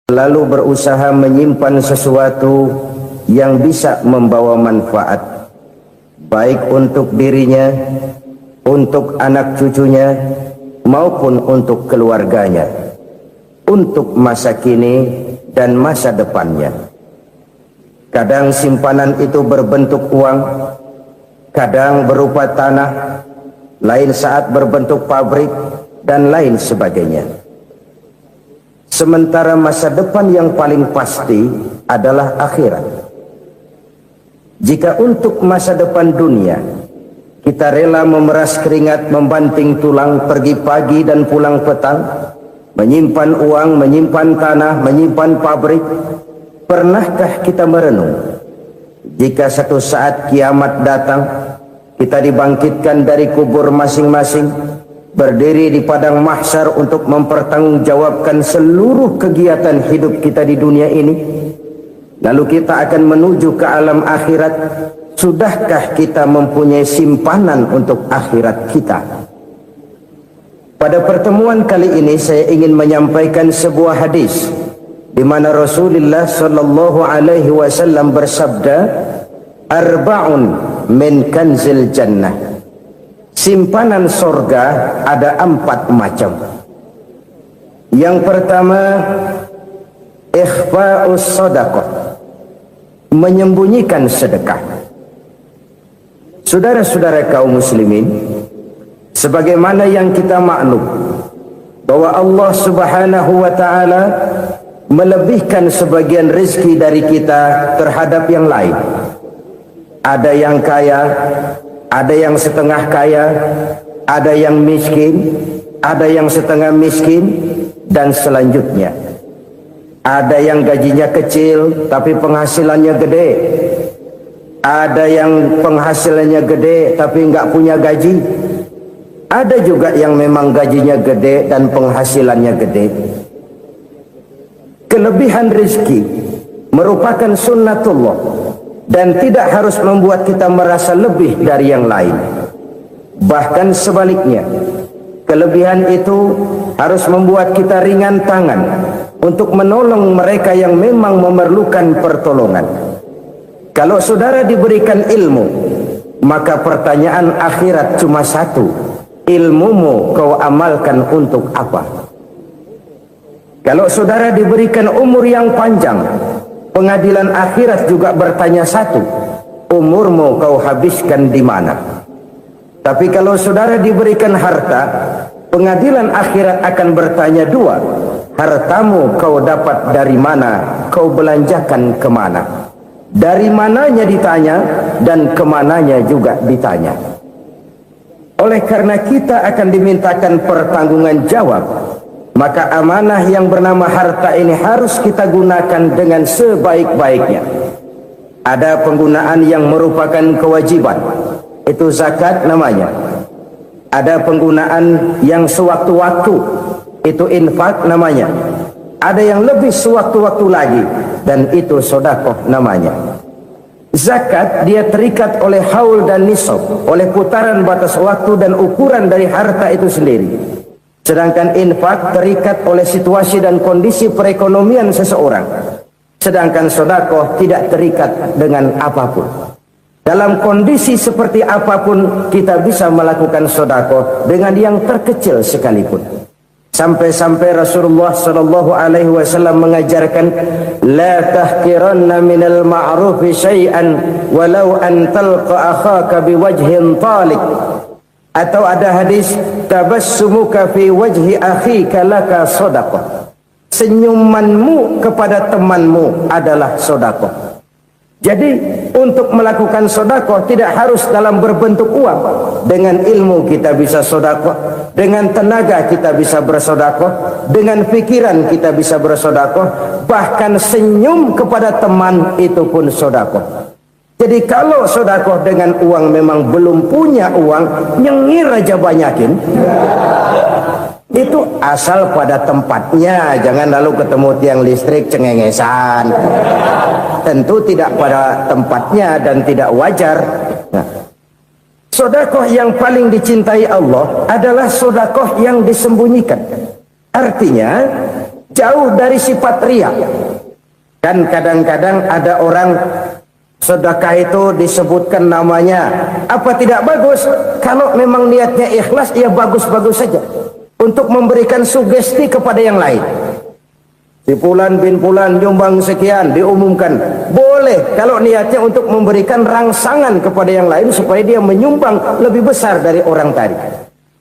lalu berusaha menyimpan sesuatu yang bisa membawa manfaat, baik untuk dirinya, untuk anak cucunya, maupun untuk keluarganya, untuk masa kini dan masa depannya. Kadang simpanan itu berbentuk uang, kadang berupa tanah, lain saat berbentuk pabrik, dan lain sebagainya. Sementara masa depan yang paling pasti adalah akhirat. Jika untuk masa depan dunia kita rela memeras keringat, membanting tulang, pergi pagi dan pulang petang, menyimpan uang, menyimpan tanah, menyimpan pabrik, pernahkah kita merenung jika satu saat kiamat datang, kita dibangkitkan dari kubur masing-masing, berdiri di padang mahsyar untuk mempertanggungjawabkan seluruh kegiatan hidup kita di dunia ini, lalu kita akan menuju ke alam akhirat. Sudahkah kita mempunyai simpanan untuk akhirat kita? Pada pertemuan kali ini saya ingin menyampaikan sebuah hadis di mana Rasulullah sallallahu alaihi wasallam bersabda, "Arba'un min kanzil jannah." Simpanan sorga ada 4 macam. Yang pertama, ikhfa'us sadaqah, menyembunyikan sedekah. Saudara-saudara kaum muslimin, sebagaimana yang kita maklum bahwa Allah Subhanahu wa taala melebihkan sebagian rezeki dari kita terhadap yang lain. Ada yang kaya, ada yang setengah kaya, ada yang miskin, ada yang setengah miskin, dan selanjutnya. Ada yang gajinya kecil tapi penghasilannya gede. Ada yang penghasilannya gede tapi nggak punya gaji. Ada juga yang memang gajinya gede dan penghasilannya gede. Kelebihan rezeki merupakan sunnatullah dan tidak harus membuat kita merasa lebih dari yang lain. Bahkan sebaliknya, kelebihan itu harus membuat kita ringan tangan untuk menolong mereka yang memang memerlukan pertolongan. Kalau saudara diberikan ilmu, maka pertanyaan akhirat cuma satu: ilmumu kau amalkan untuk apa? Kalau saudara diberikan umur yang panjang, pengadilan akhirat juga bertanya satu: umurmu kau habiskan di mana? Tapi kalau saudara diberikan harta, pengadilan akhirat akan bertanya dua: hartamu kau dapat dari mana, kau belanjakan kemana? Dari mananya ditanya, dan kemananya juga ditanya. Oleh karena kita akan dimintakan pertanggungan jawab, maka amanah yang bernama harta ini harus kita gunakan dengan sebaik-baiknya. Ada penggunaan yang merupakan kewajiban, itu zakat namanya. Ada penggunaan yang sewaktu-waktu, itu infak namanya. Ada yang lebih sewaktu-waktu lagi, dan itu sedekah namanya. Zakat dia terikat oleh haul dan nisab, oleh putaran batas waktu dan ukuran dari harta itu sendiri. Sedangkan infak terikat oleh situasi dan kondisi perekonomian seseorang. Sedangkan sedekah tidak terikat dengan apapun. Dalam kondisi seperti apapun kita bisa melakukan sedekah dengan yang terkecil sekalipun. Sampai-sampai Rasulullah sallallahu alaihi wasallam mengajarkan, la tahqiranna minal ma'rufi syai'an walau an talqa akhaka biwajhin talik. Atau ada hadis, tabassumuka fi wajhi akhika laka shadaqah. Senyumanmu kepada temanmu adalah sedekah. Jadi untuk melakukan sedekah tidak harus dalam berbentuk uang. Dengan ilmu kita bisa sedekah, dengan tenaga kita bisa bersedekah, dengan pikiran kita bisa bersedekah, bahkan senyum kepada teman itu pun sedekah. Jadi kalau sedekah dengan uang memang belum punya uang, nyengir aja banyakin. Itu asal pada tempatnya, jangan lalu ketemu tiang listrik cengengesan. Tentu tidak pada tempatnya dan tidak wajar. Nah, sedekah yang paling dicintai Allah adalah sedekah yang disembunyikan. Artinya jauh dari sifat riya. Dan kadang-kadang ada orang sedekah itu disebutkan namanya, apa tidak bagus? Kalau memang niatnya ikhlas, ya bagus-bagus saja untuk memberikan sugesti kepada yang lain. Si Fulan bin Fulan nyumbang sekian, diumumkan. Boleh kalau niatnya untuk memberikan rangsangan kepada yang lain supaya dia menyumbang lebih besar dari orang tadi.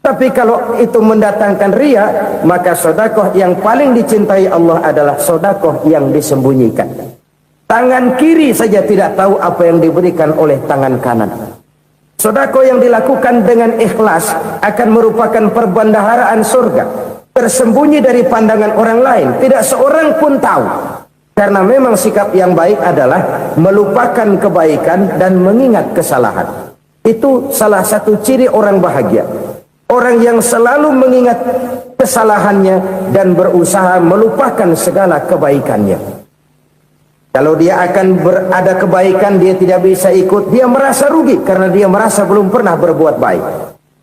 Tapi kalau itu mendatangkan riya, maka sedekah yang paling dicintai Allah adalah sedekah yang disembunyikan. Tangan kiri saja tidak tahu apa yang diberikan oleh tangan kanan. Sedekah yang dilakukan dengan ikhlas akan merupakan perbendaharaan surga, tersembunyi dari pandangan orang lain, tidak seorang pun tahu. Karena memang sikap yang baik adalah melupakan kebaikan dan mengingat kesalahan. Itu salah satu ciri orang bahagia. Orang yang selalu mengingat kesalahannya dan berusaha melupakan segala kebaikannya. Kalau dia akan berada kebaikan, dia tidak bisa ikut, dia merasa rugi karena dia merasa belum pernah berbuat baik.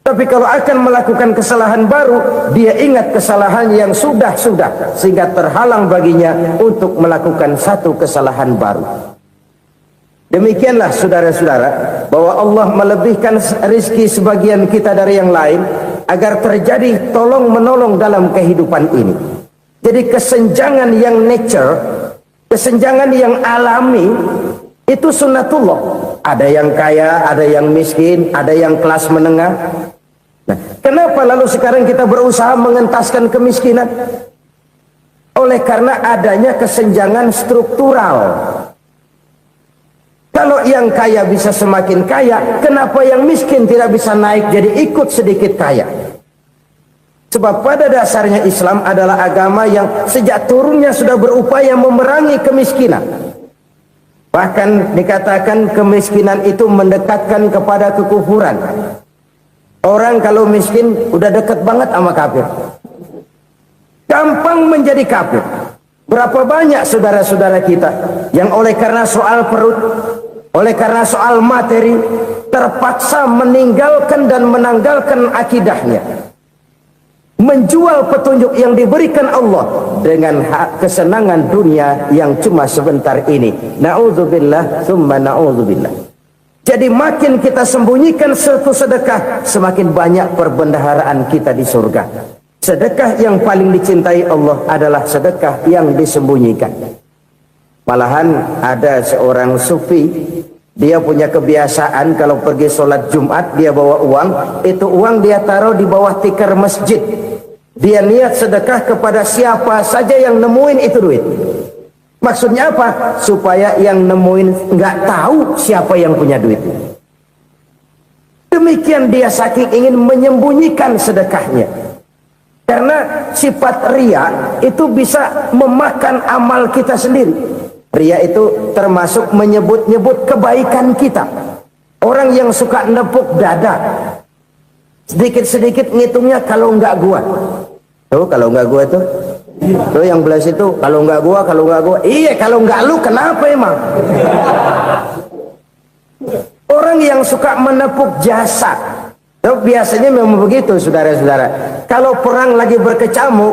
Tapi kalau akan melakukan kesalahan baru, dia ingat kesalahan yang sudah-sudah, sehingga terhalang baginya untuk melakukan satu kesalahan baru. Demikianlah saudara-saudara, bahwa Allah melebihkan rizki sebagian kita dari yang lain, agar terjadi tolong-menolong dalam kehidupan ini. Jadi kesenjangan yang nature, kesenjangan yang alami, itu sunnatullah. Ada yang kaya, ada yang miskin, ada yang kelas menengah. Nah, kenapa lalu sekarang kita berusaha mengentaskan kemiskinan? Oleh karena adanya kesenjangan struktural. Kalau yang kaya bisa semakin kaya, kenapa yang miskin tidak bisa naik jadi ikut sedikit kaya? Sebab pada dasarnya Islam adalah agama yang sejak turunnya sudah berupaya memerangi kemiskinan. Bahkan dikatakan kemiskinan itu mendekatkan kepada kekufuran. Orang kalau miskin udah dekat banget sama kafir. Gampang menjadi kafir. Berapa banyak saudara-saudara kita yang oleh karena soal perut, oleh karena soal materi, terpaksa meninggalkan dan menanggalkan akidahnya, menjual petunjuk yang diberikan Allah dengan kesenangan dunia yang cuma sebentar ini. Na'udzubillah summa na'udzubillah. Jadi makin kita sembunyikan satu sedekah, semakin banyak perbendaharaan kita di surga. Sedekah yang paling dicintai Allah adalah sedekah yang disembunyikan. Malahan ada seorang sufi, dia punya kebiasaan kalau pergi sholat Jumat, dia bawa uang, itu uang dia taruh di bawah tikar masjid. Dia niat sedekah kepada siapa saja yang nemuin itu duit. Maksudnya apa? Supaya yang nemuin nggak tahu siapa yang punya duit. Demikian dia saking ingin menyembunyikan sedekahnya. Karena sifat riya itu bisa memakan amal kita sendiri. Riya itu termasuk menyebut-nyebut kebaikan kita. Orang yang suka nepuk dada, sedikit-sedikit ngitungnya kalau nggak gua. Tuh kalau nggak gua tuh. Tuh yang belas itu kalau nggak gua, kalau nggak gua. Iya kalau nggak lu kenapa emang? Orang yang suka menepuk jasa, tuh biasanya memang begitu saudara-saudara. Kalau perang lagi berkecamuk,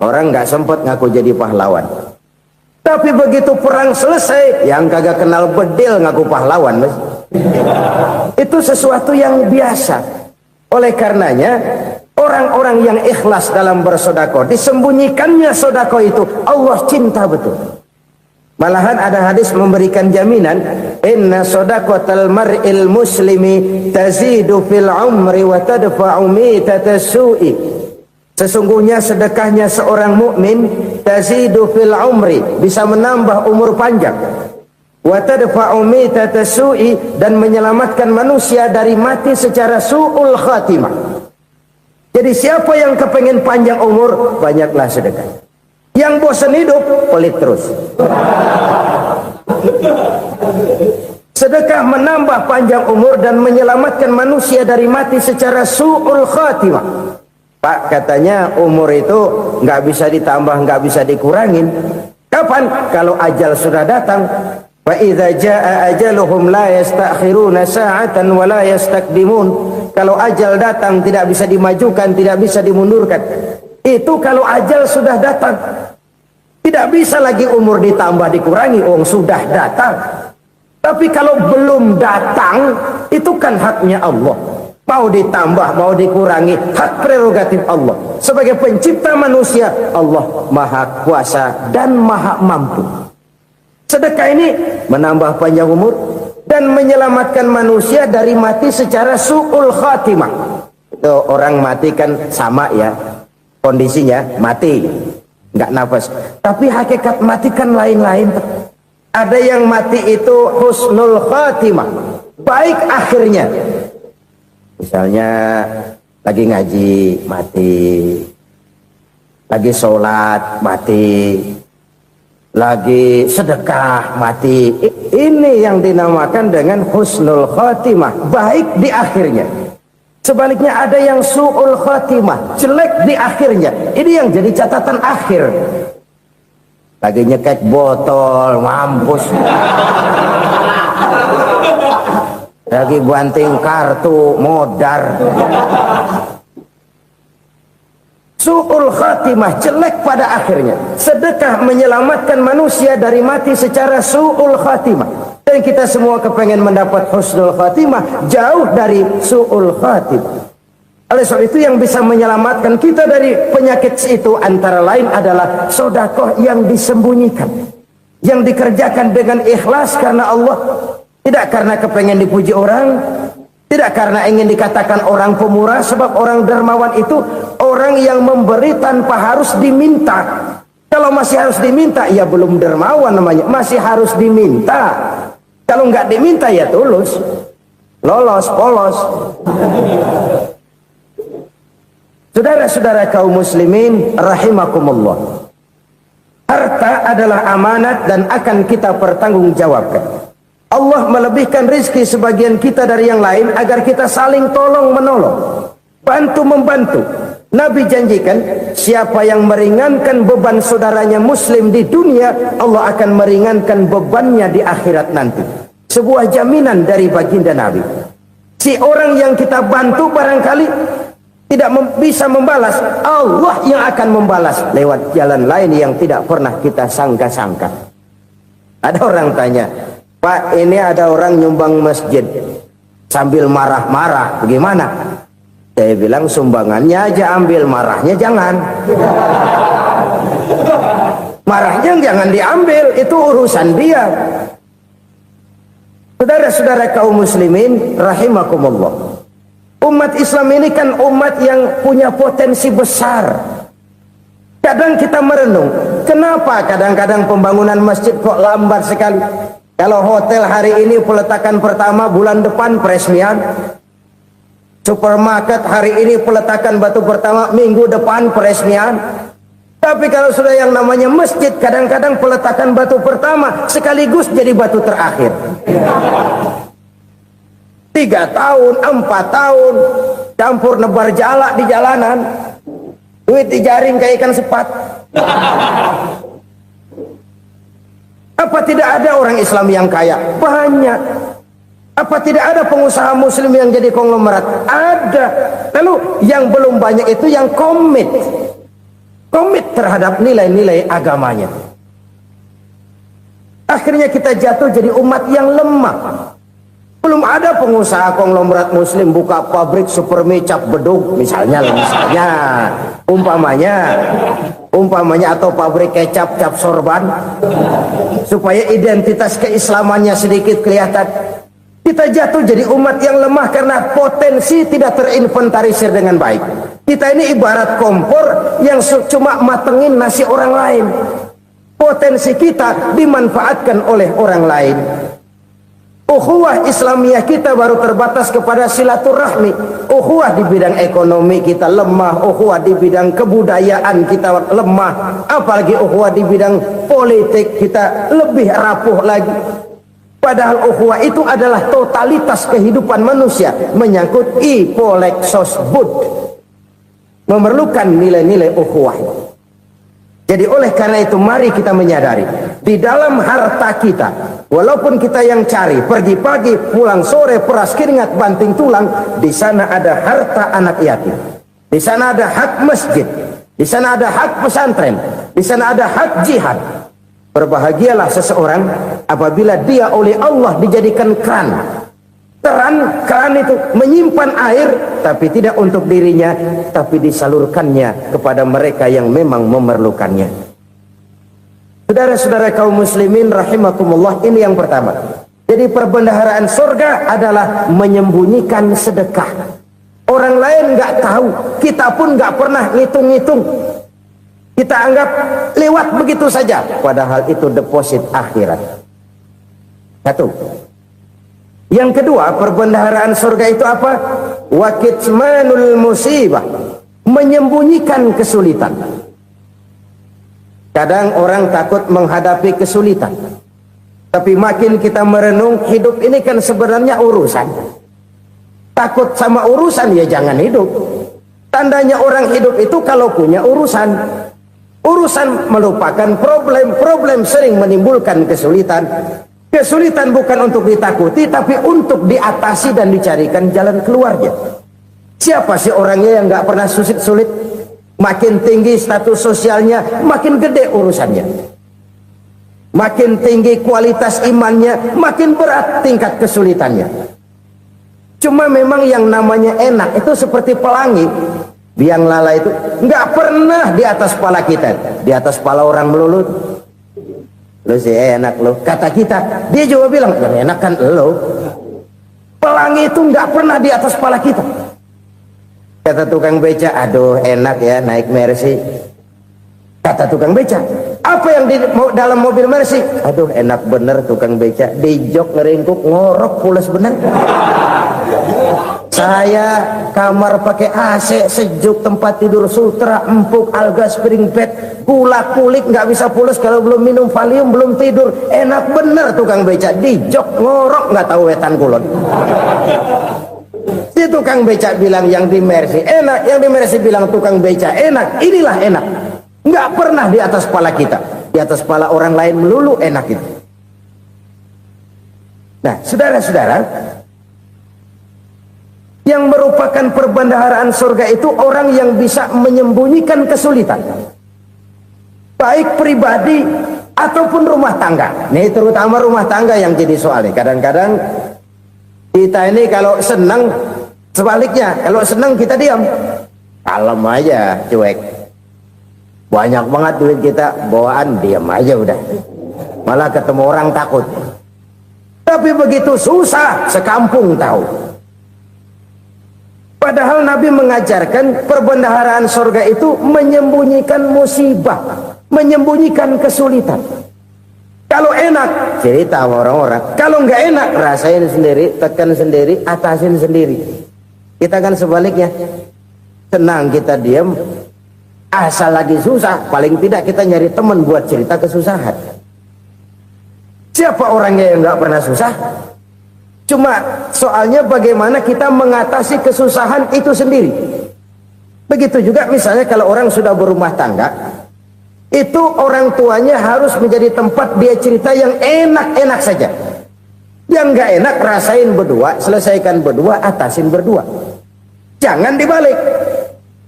orang nggak sempat ngaku jadi pahlawan. Tapi begitu perang selesai, yang kagak kenal bedil ngaku pahlawan, mas. Itu sesuatu yang biasa. Oleh karenanya, orang-orang yang ikhlas dalam bersedekah, disembunyikannya sedekah itu, Allah cinta betul. Malahan ada hadis memberikan jaminan, inna sedaqatal mar'il muslimi tazidu fil umri wa tadfa'u mitata su'i. Sesungguhnya sedekahnya seorang mukmin tazidu fil umri, bisa menambah umur panjang, wa tadfa'u mitata su'i, dan menyelamatkan manusia dari mati secara su'ul khatimah. Jadi siapa yang kepengen panjang umur, banyaklah sedekah. Yang bosan hidup, pelit terus. Sedekah menambah panjang umur dan menyelamatkan manusia dari mati secara su'ul khatimah. Pak, katanya umur itu nggak bisa ditambah, nggak bisa dikurangin. Kapan? Kalau ajal sudah datang. Wa idza jaa ajaluhum la yastakhiruna sa'atan wa la yastaqdimun. Kalau ajal datang tidak bisa dimajukan, tidak bisa dimundurkan. Itu kalau ajal sudah datang. Tidak bisa lagi umur ditambah dikurangi, sudah datang. Tapi kalau belum datang, itu kan haknya Allah. Mau ditambah, mau dikurangi, hak prerogatif Allah. Sebagai pencipta manusia, Allah maha kuasa dan maha mampu. Sedekah ini menambah panjang umur dan menyelamatkan manusia dari mati secara su'ul khatimah. Itu orang mati kan sama ya, kondisinya mati, nggak nafas. Tapi hakikat mati kan lain-lain. Ada yang mati itu husnul khatimah, baik akhirnya. Misalnya lagi ngaji mati, lagi sholat mati, lagi sedekah mati. Ini yang dinamakan dengan husnul khatimah, baik di akhirnya. Sebaliknya ada yang su'ul khatimah, jelek di akhirnya. Ini yang jadi catatan akhir. Lagi nyekek botol, mampus. Lagi banting kartu, modar. Su'ul khatimah, jelek pada akhirnya. Sedekah menyelamatkan manusia dari mati secara su'ul khatimah. Dan kita semua kepengen mendapat husnul khatimah, jauh dari su'ul khatimah. Oleh sebab itu yang bisa menyelamatkan kita dari penyakit itu antara lain adalah sedekah yang disembunyikan, yang dikerjakan dengan ikhlas karena Allah. Tidak karena kepengen dipuji orang, tidak karena ingin dikatakan orang pemurah, sebab orang dermawan itu orang yang memberi tanpa harus diminta. Kalau masih harus diminta, ya belum dermawan namanya, masih harus diminta. Kalau nggak diminta ya tulus, lolos, polos. Saudara-saudara kaum muslimin rahimakumullah, harta adalah amanat dan akan kita pertanggungjawabkan. Allah melebihkan rizki sebagian kita dari yang lain agar kita saling tolong menolong, bantu membantu. Nabi janjikan siapa yang meringankan beban saudaranya muslim di dunia, Allah akan meringankan bebannya di akhirat nanti. Sebuah jaminan dari baginda Nabi. Si orang yang kita bantu barangkali tidak bisa membalas, Allah yang akan membalas lewat jalan lain yang tidak pernah kita sangka-sangka. Ada orang tanya, Pak, ini ada orang nyumbang masjid sambil marah-marah, bagaimana? Saya bilang sumbangannya aja ambil, marahnya jangan. Marahnya jangan diambil, itu urusan dia. Saudara-saudara kaum muslimin rahimakumullah, umat Islam ini kan umat yang punya potensi besar. Kadang kita merenung, kenapa kadang-kadang pembangunan masjid kok lambat sekali? Kalau hotel hari ini peletakan pertama, bulan depan peresmian. Supermarket hari ini peletakan batu pertama, minggu depan peresmian. Tapi kalau sudah yang namanya masjid, kadang-kadang peletakan batu pertama sekaligus jadi batu terakhir. 3 tahun, 4 tahun, campur nebar jalak di jalanan, duit dijaring kayak ikan sepat. Apa tidak ada orang Islam yang kaya? Banyak. Apa tidak ada pengusaha muslim yang jadi konglomerat? Ada. Lalu yang belum banyak itu yang komit terhadap nilai-nilai agamanya. Akhirnya kita jatuh jadi umat yang lemah. Belum ada pengusaha konglomerat muslim buka pabrik supermi cap bedug misalnya umpamanya atau pabrik kecap cap sorban supaya identitas keislamannya sedikit kelihatan. Kita jatuh jadi umat yang lemah karena potensi tidak terinventarisir dengan baik. Kita ini ibarat kompor yang cuma matengin nasi orang lain. Potensi kita dimanfaatkan oleh orang lain. Ukhuwah Islamiyah kita baru terbatas kepada silaturahmi. Ukhuwah di bidang ekonomi kita lemah, ukhuwah di bidang kebudayaan kita lemah, apalagi ukhuwah di bidang politik kita lebih rapuh lagi. Padahal ukhuwah itu adalah totalitas kehidupan manusia, menyangkut ipolek sosbud, memerlukan nilai-nilai ukhuwah. Jadi oleh karena itu mari kita menyadari, di dalam harta kita, walaupun kita yang cari, pergi pagi, pulang sore, peras keringat, banting tulang, di sana ada harta anak yatim. Di sana ada hak masjid. di sana ada hak pesantren, di sana ada hak jihad. Berbahagialah seseorang apabila dia oleh Allah dijadikan keran. Keran itu menyimpan air, tapi tidak untuk dirinya, tapi disalurkannya kepada mereka yang memang memerlukannya. Saudara-saudara kaum muslimin rahimakumullah, ini yang pertama. Jadi perbendaharaan surga adalah menyembunyikan sedekah. Orang lain nggak tahu, kita pun nggak pernah ngitung-ngitung. Kita anggap lewat begitu saja, padahal itu deposit akhirat. Satu. Yang kedua, perbendaharaan surga itu apa? Wa kitmanul musibah, menyembunyikan kesulitan. Kadang orang takut menghadapi kesulitan, tapi makin kita merenung, hidup ini kan sebenarnya urusan. Takut sama urusan, ya jangan hidup. Tandanya orang hidup itu kalau punya urusan. Urusan melupakan problem, problem sering menimbulkan kesulitan. Kesulitan bukan untuk ditakuti, tapi untuk diatasi dan dicarikan jalan keluarnya. Siapa sih orangnya yang nggak pernah sulit-sulit? Makin tinggi status sosialnya, makin gede urusannya. Makin tinggi kualitas imannya, makin berat tingkat kesulitannya. Cuma memang yang namanya enak itu seperti pelangi. Biang lala itu nggak pernah di atas kepala kita, di atas kepala orang melulu. Lu sih enak lu, kata kita. Dia juga bilang yang enak kan lu. Pelangi itu nggak pernah di atas kepala kita. Kata tukang beca, aduh enak ya naik Mercy. Kata tukang beca, apa yang di dalam mobil Mercy? Aduh enak bener tukang beca, di jok ngeringkuk ngorok pules bener. Saya kamar pakai AC sejuk, tempat tidur sutra empuk, alga spring bed, gula kulik nggak bisa pules kalau belum minum Valium, belum tidur. Enak bener tukang beca, di jok ngorok nggak tahu wetan kulon. Si tukang beca bilang yang di Mercy enak, yang di Mercy bilang tukang beca enak. Inilah enak, nggak pernah di atas kepala kita, di atas kepala orang lain melulu enak itu. Nah, saudara-saudara, yang merupakan perbendaharaan surga itu orang yang bisa menyembunyikan kesulitan, baik pribadi ataupun rumah tangga. Nih terutama rumah tangga yang jadi soalnya. Kadang-kadang kita ini kalau senang, sebaliknya kalau senang kita diam, kalem aja, cuek. Banyak banget duit kita bawaan, diam aja udah. Malah ketemu orang takut. Tapi begitu susah, sekampung tahu. Padahal Nabi mengajarkan perbendaharaan surga itu menyembunyikan musibah, menyembunyikan kesulitan. Kalau enak, cerita sama orang-orang. Kalau nggak enak, rasain sendiri, tekan sendiri, atasin sendiri. Kita kan sebaliknya. Senang kita diam, asal lagi susah, paling tidak kita nyari teman buat cerita kesusahan. Siapa orangnya yang nggak pernah susah? Cuma soalnya bagaimana kita mengatasi kesusahan itu sendiri. Begitu juga misalnya kalau orang sudah berumah tangga, itu orang tuanya harus menjadi tempat dia cerita yang enak-enak saja. Yang nggak enak rasain berdua, selesaikan berdua, atasin berdua. Jangan dibalik.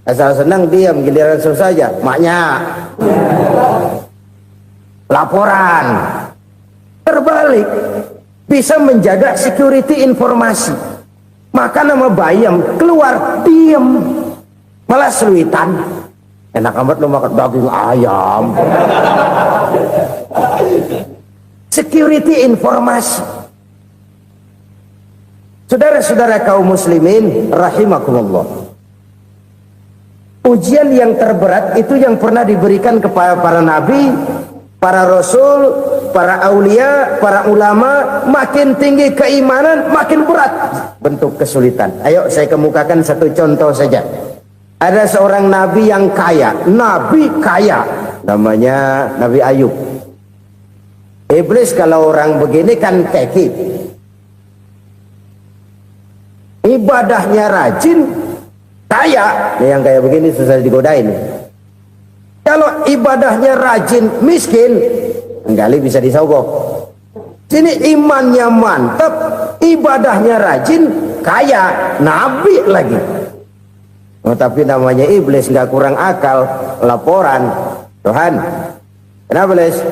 Asal senang diam, giliran susah aja. Maknya laporan. Terbalik. Bisa menjaga security informasi. Maka nama bayam keluar diem, malah seluitan. Enak amat lu makan daging ayam. Security informasi. Saudara-saudara kaum muslimin rahimakumullah, ujian yang terberat itu yang pernah diberikan kepada para nabi, para rasul, para aulia, para ulama. Makin tinggi keimanan, makin berat bentuk kesulitan. Ayo saya kemukakan satu contoh saja. Ada seorang nabi yang kaya, nabi kaya, namanya Nabi Ayub. Iblis kalau orang begini kan keki, ibadahnya rajin, kaya. Ini yang kayak begini susah digodain. Kalau ibadahnya rajin, miskin, enggali bisa disogok. Sini imannya mantap, ibadahnya rajin, kaya, nabi lagi. Oh, tapi namanya iblis, nggak kurang akal. Laporan, Tuhan, kenapa Les?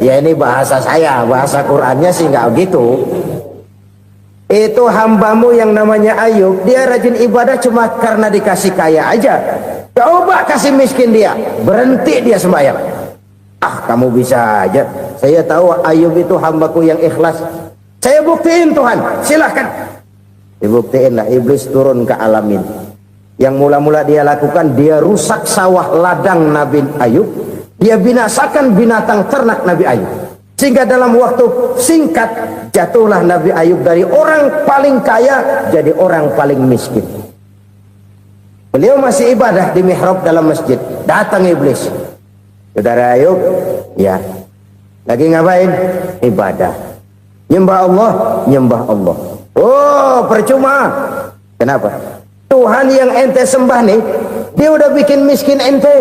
Ya ini bahasa saya, bahasa Qurannya sih nggak gitu. Itu hambamu yang namanya Ayub, dia rajin ibadah cuma karena dikasih kaya aja. Coba kasih miskin dia, berhenti dia sembahyang. Ah, kamu bisa aja. Saya tahu Ayub itu hambaku yang ikhlas. Saya buktiin Tuhan, silahkan. Dibuktiin lah, iblis turun ke alamin. Yang mula-mula dia lakukan, dia rusak sawah ladang Nabi Ayub. Dia binasakan binatang ternak Nabi Ayub. Sehingga dalam waktu singkat, jatuhlah Nabi Ayub dari orang paling kaya jadi orang paling miskin. Beliau masih ibadah di mihrab dalam masjid. Datang iblis. Saudara Ayub, ya, lagi ngapain? Ibadah. Nyembah Allah, nyembah Allah. Oh, percuma. Kenapa? Tuhan yang ente sembah nih, dia udah bikin miskin ente.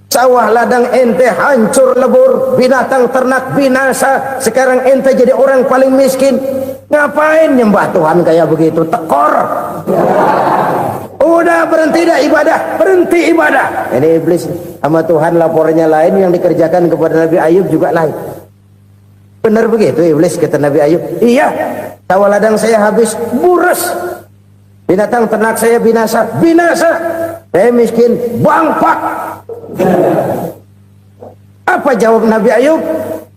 Sawah ladang ente hancur lebur, binatang ternak binasa. Sekarang ente jadi orang paling miskin. Ngapain nyembah Tuhan kayak begitu? Tekor. Udah berhenti dah ibadah, berhenti ibadah. Ini iblis sama Tuhan laporannya lain, yang dikerjakan kepada Nabi Ayub juga lain. Benar begitu iblis, kata Nabi Ayub. Iya, sawah ladang saya habis, buras. Binatang ternak saya binasa, binasa. Saya miskin, bangpak. Apa jawab Nabi Ayub?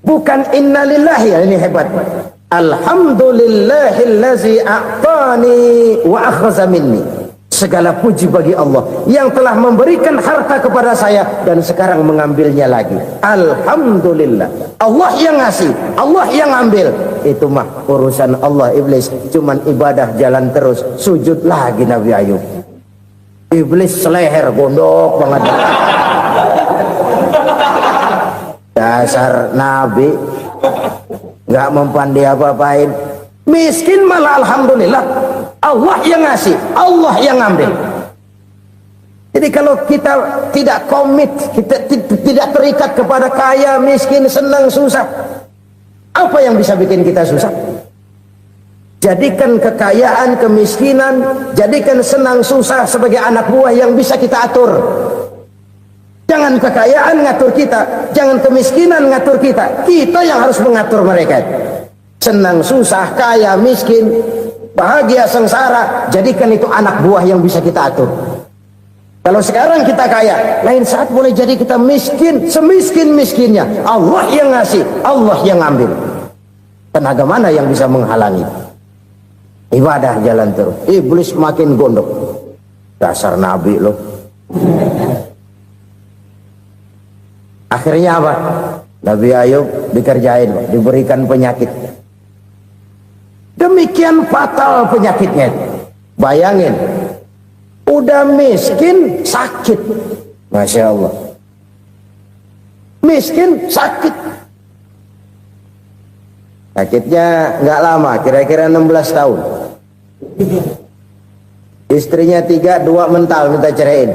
Bukan innalillahi, ini hebat. Alhamdulillahillazi a'tani wa akhza minni. Segala puji bagi Allah yang telah memberikan harta kepada saya dan sekarang mengambilnya lagi. Alhamdulillah. Allah yang ngasih, Allah yang ambil. Itu mah urusan Allah. Iblis cuman ibadah jalan terus, sujud lagi Nabi Ayub. Iblis seleher gondok banget. Dasar Nabi nggak mempan dia apa-apain. Miskin malah alhamdulillah. Allah yang ngasih, Allah yang ngambil. Jadi kalau kita tidak komit, kita tidak terikat kepada kaya, miskin, senang, susah, apa yang bisa bikin kita susah? Jadikan kekayaan, kemiskinan, jadikan senang, susah sebagai anak buah yang bisa kita atur. Jangan kekayaan ngatur kita, jangan kemiskinan ngatur kita. Kita yang harus mengatur mereka. Senang, susah, kaya, miskin, bahagia, sengsara, jadikan itu anak buah yang bisa kita atur. Kalau sekarang kita kaya, lain saat boleh jadi kita miskin, semiskin-miskinnya. Allah yang ngasih, Allah yang ngambil. Tenaga mana yang bisa menghalangi? Ibadah jalan terus. Iblis makin gondok. Dasar Nabi loh. Akhirnya apa? Nabi Ayub dikerjain, diberikan penyakit. Demikian fatal penyakitnya. Bayangin, udah miskin sakit. Masya Allah. Miskin sakit. Sakitnya nggak lama, kira-kira 16 tahun. Istrinya 3, 2 mental minta ceraiin.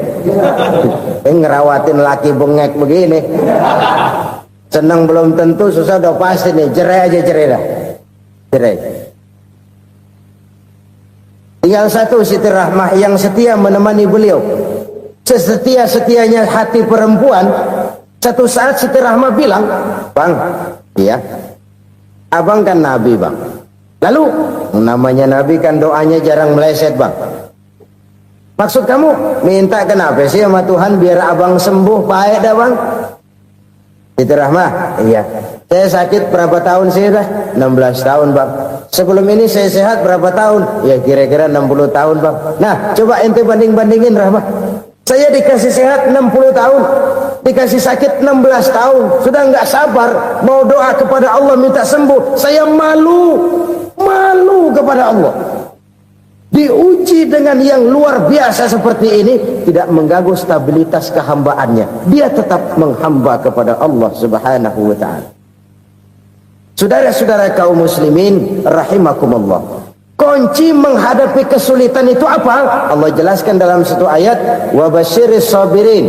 Ngerawatin laki bengek begini. Senang belum tentu, susah udah pasti nih. Cerai aja, cerai dah. Cerai. Tinggal satu Siti Rahmah yang setia menemani beliau. Sesetia-setianya hati perempuan. Satu saat Siti Rahmah bilang, "Bang, iya, abang kan Nabi bang. Lalu namanya Nabi kan doanya jarang meleset bang. Maksud kamu minta kenapa sih sama Tuhan biar abang sembuh baik dah bang?" Siti Rahmah, iya. Saya sakit berapa tahun sih dah? 16 tahun bang. Sebelum ini saya sehat berapa tahun? Ya kira-kira 60 tahun bang. Nah coba ente banding-bandingin Rahmah. Saya dikasih sehat 60 tahun, dikasih sakit 16 tahun. Sudah nggak sabar mau doa kepada Allah minta sembuh. Saya malu kepada Allah. Diuji dengan yang luar biasa seperti ini, tidak mengganggu stabilitas kehambaannya. Dia tetap menghamba kepada Allah Subhanahu wa ta'ala. Saudara-saudara kaum muslimin rahimakumullah. Kunci menghadapi kesulitan itu apa? Allah jelaskan dalam satu ayat, wa basyiris sabirin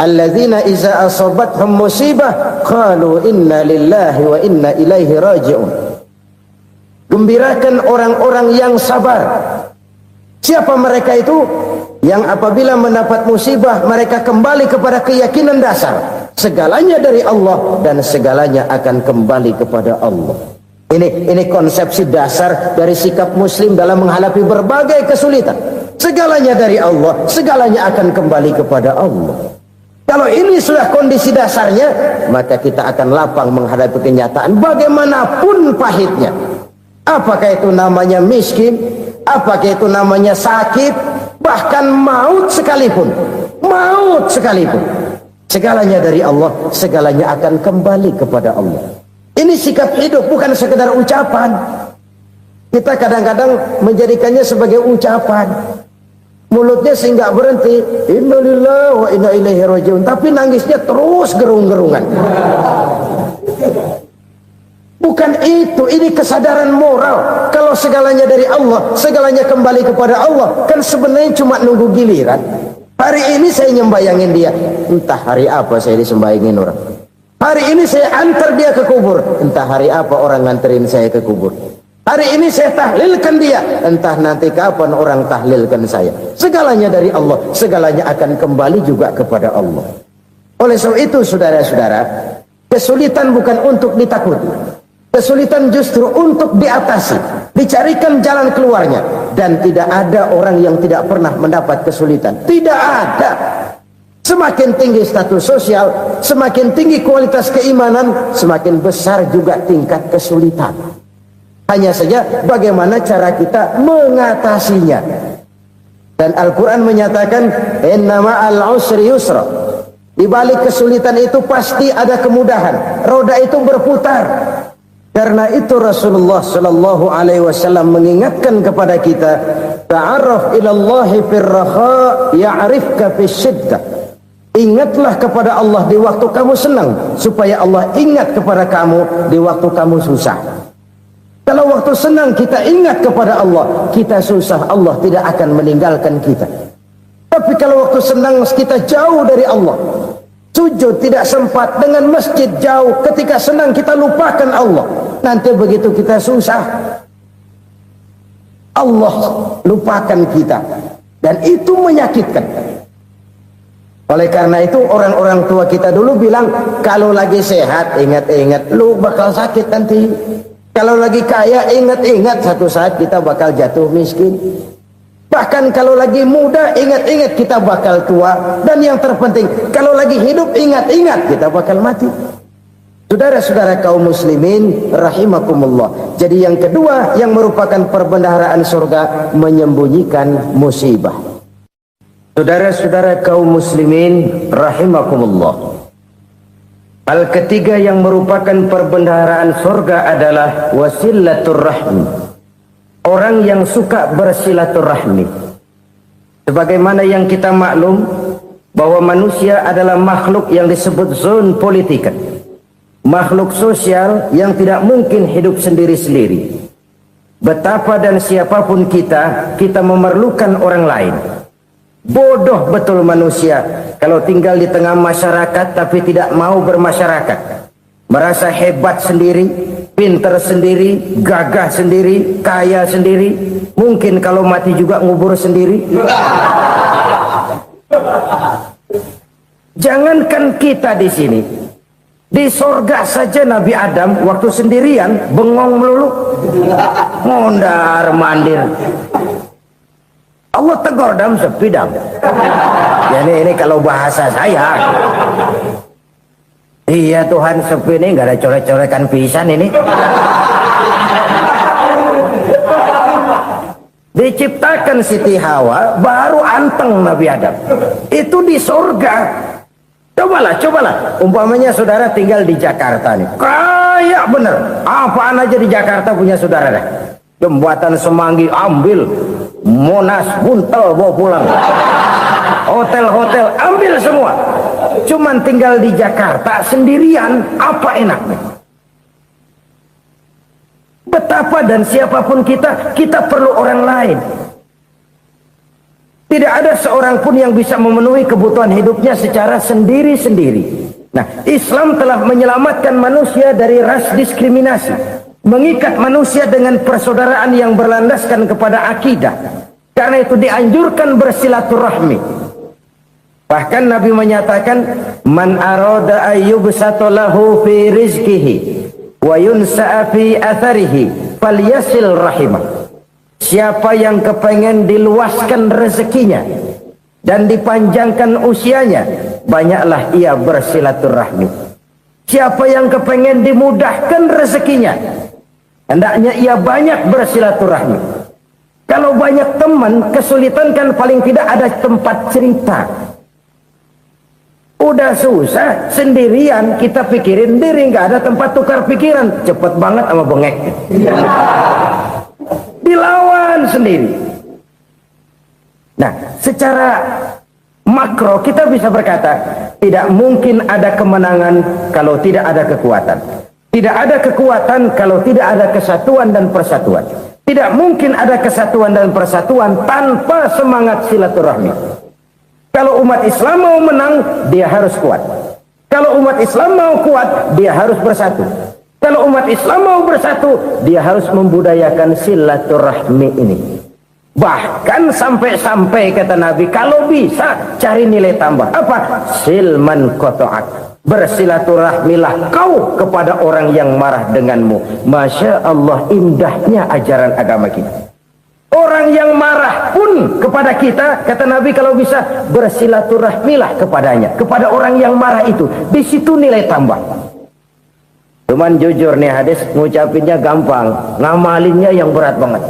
alladzina iza asabathum musibah qalu inna lillahi wa inna ilaihi raji'un. Gembirakan orang-orang yang sabar Siapa mereka itu? Yang apabila mendapat musibah mereka kembali kepada keyakinan dasar, segalanya dari Allah dan segalanya akan kembali kepada Allah. Ini konsepsi dasar dari sikap muslim dalam menghadapi berbagai kesulitan. Segalanya dari Allah, segalanya akan kembali kepada Allah. Kalau ini sudah kondisi dasarnya, maka kita akan lapang menghadapi kenyataan bagaimanapun pahitnya. Apakah itu namanya miskin, apakah itu namanya sakit, bahkan maut sekalipun. Maut sekalipun. Segalanya dari Allah, segalanya akan kembali kepada Allah. Ini sikap hidup, bukan sekedar ucapan. Kita kadang-kadang menjadikannya sebagai ucapan. Mulutnya sehingga berhenti, innalillahi wa inna ilaihi rajiun, tapi nangisnya terus gerung-gerungan. Bukan itu, ini kesadaran moral. Kalau segalanya dari Allah, segalanya kembali kepada Allah, kan sebenarnya cuma nunggu giliran. Hari ini saya nyembayangin dia, entah hari apa saya disembayangin orang. Hari ini saya antar dia ke kubur, entah hari apa orang nganterin saya ke kubur. Hari ini saya tahlilkan dia, entah nanti kapan orang tahlilkan saya. Segalanya dari Allah, segalanya akan kembali juga kepada Allah. Oleh sebab itu saudara-saudara, kesulitan bukan untuk ditakuti. Kesulitan justru untuk diatasi, dicarikan jalan keluarnya. Dan tidak ada orang yang tidak pernah mendapat kesulitan. Tidak ada. Semakin tinggi status sosial, semakin tinggi kualitas keimanan, semakin besar juga tingkat kesulitan. Hanya saja bagaimana cara kita mengatasinya. Dan Al-Quran menyatakan, inna ma'al usri yusra. Di balik kesulitan itu pasti ada kemudahan. Roda itu berputar. Karena itu Rasulullah sallallahu alaihi wasallam mengingatkan kepada kita, ta'arraf ila Allah fir raha ya'rifka fis syiddah. Ingatlah kepada Allah di waktu kamu senang, supaya Allah ingat kepada kamu di waktu kamu susah. Kalau waktu senang kita ingat kepada Allah, kita susah, Allah tidak akan meninggalkan kita. Tapi kalau waktu senang kita jauh dari Allah, sujud tidak sempat, dengan masjid jauh, ketika senang kita lupakan Allah. Nanti begitu kita susah, Allah lupakan kita. Dan itu menyakitkan. Oleh karena itu orang-orang tua kita dulu bilang, kalau lagi sehat ingat-ingat lu bakal sakit nanti. Kalau lagi kaya ingat-ingat satu saat kita bakal jatuh miskin. Bahkan kalau lagi muda ingat-ingat kita bakal tua. Dan yang terpenting, kalau lagi hidup ingat-ingat kita bakal mati. Saudara-saudara kaum muslimin rahimakumullah. Jadi yang kedua yang merupakan perbendaharaan surga, menyembunyikan musibah. Saudara-saudara kaum muslimin rahimakumullah. Hal ketiga yang merupakan perbendaharaan surga adalah wasilatur rahmi. Orang yang suka bersilaturahmi. Sebagaimana yang kita maklum bahwa manusia adalah makhluk yang disebut zon politika. Makhluk sosial yang tidak mungkin hidup sendiri-sendiri. Betapa dan siapapun kita memerlukan orang lain. Bodoh betul manusia kalau tinggal di tengah masyarakat tapi tidak mau bermasyarakat. Merasa hebat sendiri, pinter sendiri, gagah sendiri, kaya sendiri. Mungkin kalau mati juga ngubur sendiri. Jangankan kita di sini, di sorga saja Nabi Adam waktu sendirian bengong melulu, mondar mandir. Allah tegur dam sepi dam. Jadi ini kalau bahasa saya, iya Tuhan sepi ini nggak ada coret-corekan pisan ini. Diciptakan Siti Hawa baru anteng Nabi Adam. Itu di sorga. Cobalah. Umpamanya saudara tinggal di Jakarta nih. Kaya bener. Apaan aja di Jakarta punya saudara dah. Jembatan Semanggi ambil. Monas buntel bawa pulang. Hotel-hotel ambil semua. Cuman tinggal di Jakarta sendirian, apa enaknya? Betapa dan siapapun kita perlu orang lain. Tidak ada seorang pun yang bisa memenuhi kebutuhan hidupnya secara sendiri-sendiri. Nah, Islam telah menyelamatkan manusia dari ras diskriminasi, mengikat manusia dengan persaudaraan yang berlandaskan kepada akidah. Karena itu dianjurkan bersilaturahmi. Bahkan Nabi menyatakan, man arada ayyubsata lahu fi rizqihi wa yunsa'a fi atharihi falyasil rahimah. Siapa yang kepengen diluaskan rezekinya dan dipanjangkan usianya, banyaklah ia bersilaturahmi. Siapa yang kepengen dimudahkan rezekinya, hendaknya ia banyak bersilaturahmi. Kalau banyak teman, kesulitan kan paling tidak ada tempat cerita. Udah susah, sendirian kita pikirin diri, nggak ada tempat tukar pikiran. Cepet banget sama bengek. Dilawan sendiri. Nah, secara makro kita bisa berkata, tidak mungkin ada kemenangan kalau tidak ada kekuatan. Tidak ada kekuatan kalau tidak ada kesatuan dan persatuan. Tidak mungkin ada kesatuan dan persatuan tanpa semangat silaturahmi. Kalau umat Islam mau menang, dia harus kuat. Kalau umat Islam mau kuat, dia harus bersatu. Kalau umat Islam mau bersatu, dia harus membudayakan silaturahmi ini. Bahkan sampai-sampai kata Nabi, kalau bisa cari nilai tambah. Apa? Silman qata'ak. Bersilaturahmilah kau kepada orang yang marah denganmu. Masya Allah, indahnya ajaran agama kita. Orang yang marah pun kepada kita, kata Nabi, kalau bisa bersilaturahmilah kepadanya, kepada orang yang marah itu. Di situ nilai tambah. Cuman jujur nih hadis, ngucapinnya gampang, ngamalinnya yang berat banget.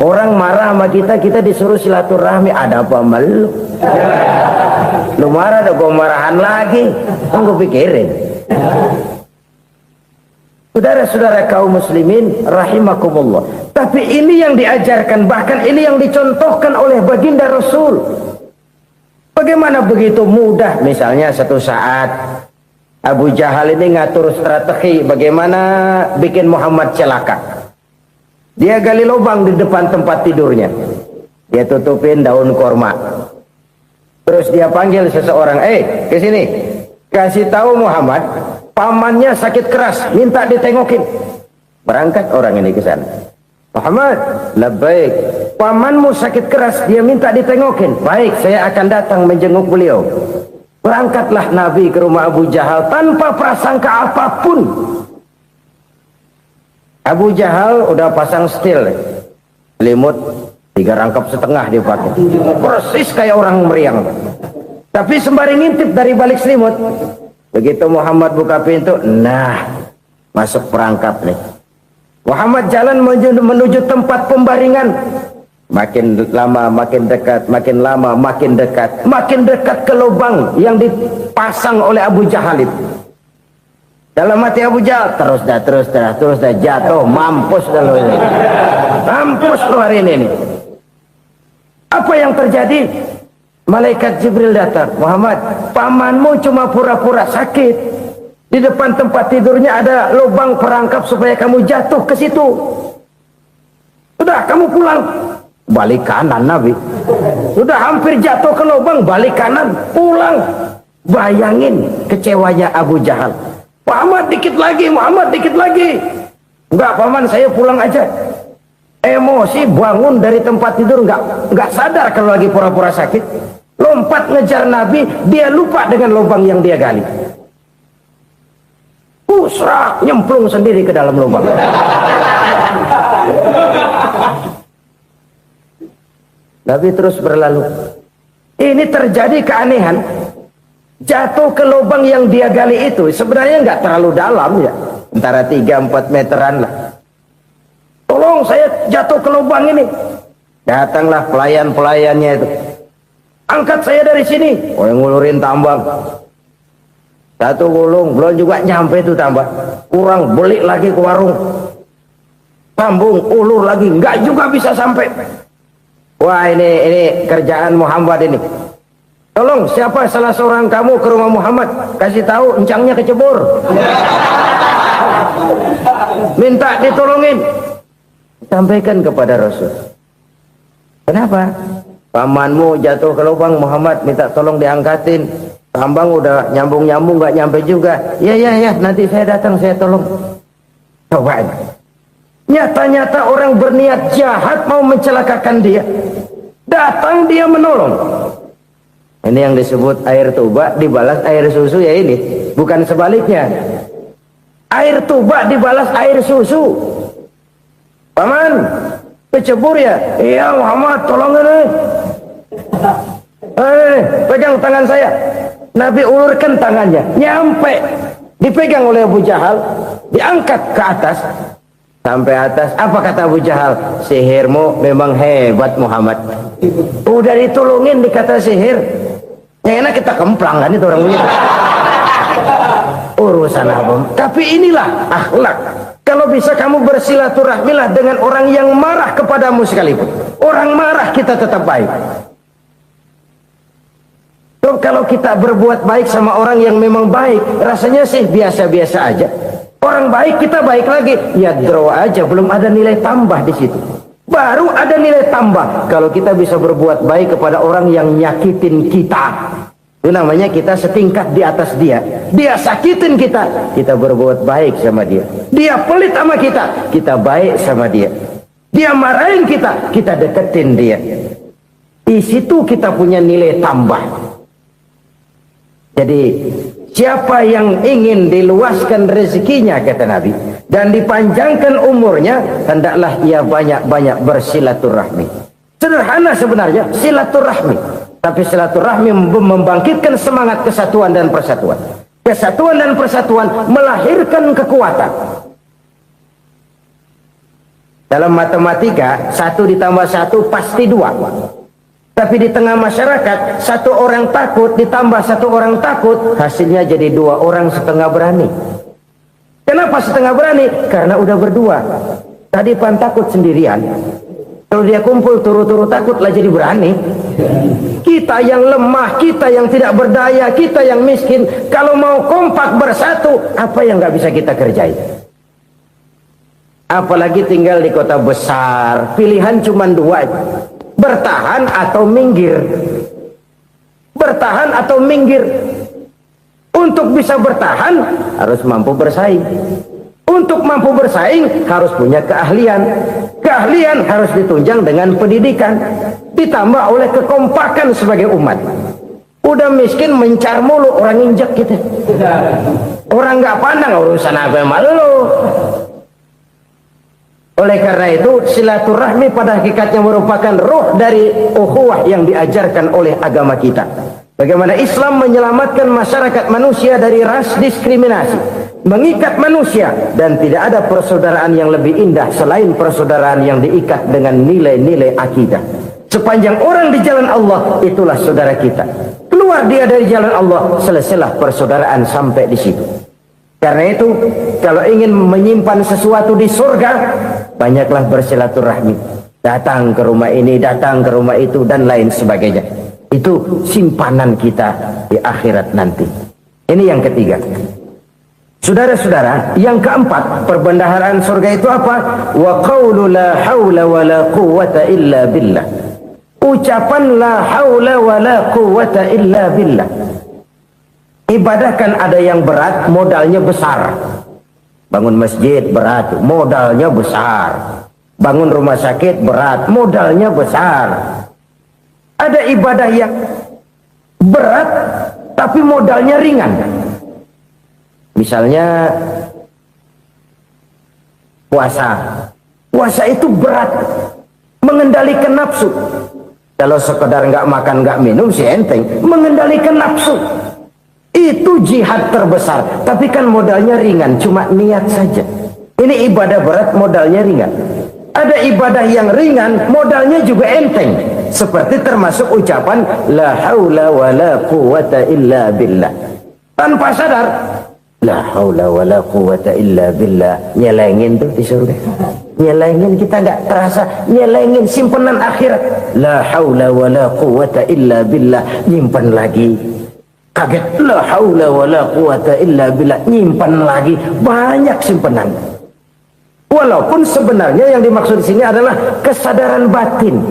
Orang marah sama kita, kita disuruh silaturahmi, ada apa malu? Lu marah, ada gua marahan lagi. Tunggu pikirin. Saudara-saudara kaum muslimin rahimakumullah. Tapi ini yang diajarkan, bahkan ini yang dicontohkan oleh baginda Rasul. Bagaimana begitu mudah, misalnya satu saat Abu Jahal ini ngatur strategi bagaimana bikin Muhammad celaka. Dia gali lubang di depan tempat tidurnya. Dia tutupin daun korma. Terus dia panggil seseorang, ke sini. Kasih tahu Muhammad, pamannya sakit keras, minta ditengokin. Berangkat orang ini ke sana. Muhammad, labbaik. Pamanmu sakit keras, dia minta ditengokin. Baik, saya akan datang menjenguk beliau. Berangkatlah Nabi ke rumah Abu Jahal tanpa prasangka apapun. Abu Jahal udah pasang setil, selimut 3 rangkap setengah dipakai, persis kayak orang meriang. Tapi sembari ngintip dari balik selimut, begitu Muhammad buka pintu, nah masuk perangkap nih. Muhammad jalan menuju tempat pembaringan. Makin lama makin dekat, makin lama makin dekat, makin dekat ke lubang yang dipasang oleh Abu Jahal itu. Dalam hati Abu Jahal, terus dah jatuh, mampus dah lo ini. Mampus lo hari ini. Apa yang terjadi? Malaikat Jibril datang. Muhammad, pamanmu cuma pura-pura sakit. Di depan tempat tidurnya ada lubang perangkap supaya kamu jatuh ke situ. Sudah, kamu pulang. Balik kanan Nabi. Sudah hampir jatuh ke lubang, balik kanan, pulang. Bayangin kecewanya Abu Jahal. Muhammad dikit lagi, Muhammad dikit lagi. Enggak paman, saya pulang aja. Emosi bangun dari tempat tidur, enggak sadar kalau lagi pura-pura sakit. Lompat ngejar Nabi, dia lupa dengan lubang yang dia gali. Pusrak, nyemplung sendiri ke dalam lubang. Nabi terus berlalu. Ini terjadi keanehan. Jatuh ke lubang yang dia gali itu sebenarnya nggak terlalu dalam ya, antara 3-4 meteran lah. Tolong saya jatuh ke lubang ini. Datanglah pelayan-pelayannya itu. Angkat saya dari sini. Oh, yang ngulurin tambang. Satu gulung, belum juga nyampe itu tambang. Kurang, beli lagi ke warung. Sambung, ulur lagi, nggak juga bisa sampai. Wah, ini kerjaan Muhammad ini. Tolong, siapa salah seorang kamu ke rumah Muhammad, kasih tahu encangnya kecebur. Minta ditolongin. Sampaikan kepada Rasul. Kenapa? Pamanmu jatuh ke lubang, Muhammad minta tolong diangkatin. Tambang udah nyambung-nyambung nggak nyampe juga. Ya, nanti saya datang, saya tolong. Coba. Nyata-nyata orang berniat jahat mau mencelakakan dia. Datang dia menolong. Ini yang disebut air tuba dibalas air susu ya ini. Bukan sebaliknya. Air tuba dibalas air susu. Paman, kecebur ya? Iya Muhammad, tolong ini. Pegang tangan saya. Nabi ulurkan tangannya, nyampe. Dipegang oleh Abu Jahal, diangkat ke atas. Sampai atas, apa kata Abu Jahal? Sihirmu memang hebat Muhammad. Udah ditolongin dikata sihir. Yang enak kita kemplang kan itu orang begitu. Urusan apa? Tapi inilah akhlak. Kalau bisa kamu bersilaturahmilah dengan orang yang marah kepadamu sekalipun. Orang marah kita tetap baik. Kalau kita berbuat baik sama orang yang memang baik, rasanya sih biasa-biasa aja. Orang baik kita baik lagi, ya draw aja, belum ada nilai tambah di situ. Baru ada nilai tambah kalau kita bisa berbuat baik kepada orang yang nyakitin kita. Itu namanya kita setingkat di atas dia. Dia sakitin kita, kita berbuat baik sama dia. Dia pelit sama kita, kita baik sama dia. Dia marahin kita, kita deketin dia. Di situ kita punya nilai tambah. Jadi siapa yang ingin diluaskan rezekinya kata Nabi dan dipanjangkan umurnya, hendaklah ia banyak-banyak bersilaturahmi. Sederhana sebenarnya silaturahmi, tapi silaturahmi membangkitkan semangat kesatuan dan persatuan. Kesatuan dan persatuan melahirkan kekuatan. Dalam matematika 1 ditambah 1 pasti 2. Tapi di tengah masyarakat, 1 orang takut ditambah 1 orang takut, hasilnya jadi 2 orang setengah berani. Kenapa setengah berani? Karena udah berdua. Tadi pan takut sendirian. Kalau dia kumpul turu-turu takut lah jadi berani. Kita yang lemah, kita yang tidak berdaya, kita yang miskin, kalau mau kompak bersatu, apa yang nggak bisa kita kerjain? Apalagi tinggal di kota besar, pilihan cuma 2. Bertahan atau minggir. Bertahan atau minggir. Untuk bisa bertahan harus mampu bersaing. Untuk mampu bersaing harus punya keahlian. Keahlian harus ditunjang dengan pendidikan, ditambah oleh kekompakan sebagai umat. Udah miskin mencar mulu, orang injek gitu. Orang nggak pandang urusan apa yang malu. Oleh karena itu silaturahmi pada hakikatnya merupakan ruh dari ukhuwah yang diajarkan oleh agama kita. Bagaimana Islam menyelamatkan masyarakat manusia dari ras diskriminasi, mengikat manusia, dan tidak ada persaudaraan yang lebih indah selain persaudaraan yang diikat dengan nilai-nilai akidah. Sepanjang orang di jalan Allah, itulah saudara kita. Keluar dia dari jalan Allah, selesailah persaudaraan sampai di situ. Karena itu, kalau ingin menyimpan sesuatu di surga, banyaklah bersilaturahmi. Datang ke rumah ini, datang ke rumah itu, dan lain sebagainya. Itu simpanan kita di akhirat nanti. Ini yang ketiga. Saudara-saudara, yang keempat, perbendaharaan surga itu apa? Wa qawlu la hawla wa la quwwata illa billah. Ucapan la hawla wa la quwwata illa billah. Ibadah kan ada yang berat, modalnya besar. Bangun masjid berat, modalnya besar. Bangun rumah sakit berat, modalnya besar. Ada ibadah yang berat, tapi modalnya ringan. Misalnya puasa. Puasa itu berat, mengendalikan nafsu. Kalau sekedar nggak makan, nggak minum sih enteng. Mengendalikan nafsu. Itu jihad terbesar, tapi kan modalnya ringan, cuma niat saja. Ini ibadah berat, modalnya ringan. Ada ibadah yang ringan, modalnya juga enteng. Seperti termasuk ucapan la haula wa la quwwata illa billah. Tanpa sadar, la haula wa la quwwata illa billah. Nyelengin tuh di surga. Nyelengin, kita nggak terasa. Nyelengin simpanan akhirat. La haula wa la quwwata illa billah. Nyimpan lagi. Kaget, la haula wa la quwata illa billah, nyimpan lagi, banyak simpanan. Walaupun sebenarnya yang dimaksud di sini adalah kesadaran batin